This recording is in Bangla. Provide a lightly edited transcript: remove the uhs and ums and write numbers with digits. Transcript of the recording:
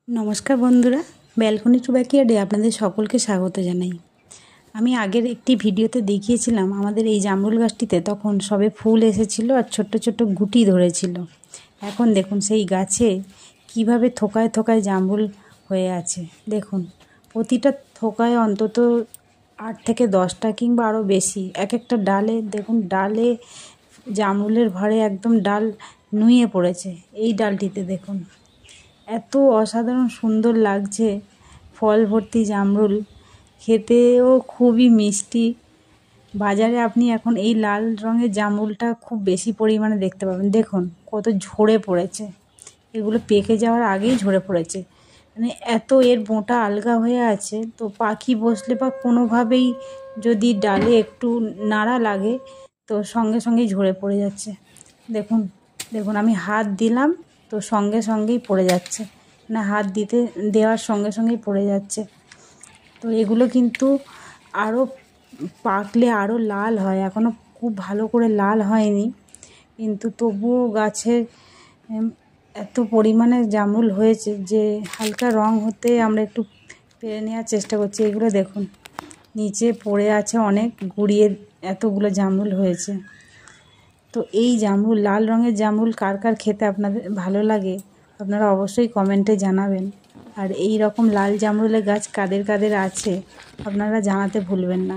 নমস্কার বন্ধুরা, ব্যালকনি টু ব্যাকইয়ার্ডে আপনাদের সকলকে স্বাগত জানাই। আমি আগের একটি ভিডিওতে দেখিয়েছিলাম আমাদের এই জামরুল গাছটিতে তখন সবে ফুল এসেছিল আর ছোট্ট ছোট্ট গুটি ধরেছিল। এখন দেখুন সেই গাছে কিভাবে থোকায় থোকায় জামরুল হয়ে আছে। দেখুন প্রতিটা থোকায় অন্তত 8 থেকে 10টা কিংবা আরও বেশি। এক একটা ডালে দেখুন, ডালে জামরুলের ভরে একদম ডাল নুয়ে পড়েছে। এই ডালটিতে দেখুন এত অসাধারণ সুন্দর লাগছে, ফল ভর্তি জামরুল, খেতেও খুবই মিষ্টি। বাজারে আপনি এখন এই লাল রঙের জামরুলটা খুব বেশি পরিমাণে দেখতে পাবেন। দেখুন কত ঝরে পড়েছে, এগুলো পেকে যাওয়ার আগেই ঝরে পড়েছে। মানে এত এর বোঁটা আলগা হয়ে আছে, তো পাখি বসলে বা কোনোভাবেই যদি ডালে একটু নাড়া লাগে তো সঙ্গে সঙ্গেই ঝরে পড়ে যাচ্ছে। দেখুন দেখুন আমি হাত দিলাম তো সঙ্গে সঙ্গেই পড়ে যাচ্ছে, না হাত দেওয়ার সঙ্গে সঙ্গেই পড়ে যাচ্ছে। তো এগুলো কিন্তু আরও পাকলে আরও লাল হয়, এখনও খুব ভালো করে লাল হয়নি, কিন্তু তবুও গাছের এত পরিমাণে জামরুল হয়েছে যে হালকা রং হতে আমরা একটু পেরে নেওয়ার চেষ্টা করছি। এগুলো দেখুন নিচে পড়ে আছে, অনেক গুঁড়িয়ে এতগুলো জামরুল হয়েছে। তো এই জামরুল, লাল রঙের জামরুল কার কার খেতে আপনাদের ভালো লাগে আপনারা অবশ্যই কমেন্টে জানাবেন। আর এই রকম লাল জামরুলের গাছ কাদের কাদের আছে আপনারা জানাতে ভুলবেন না।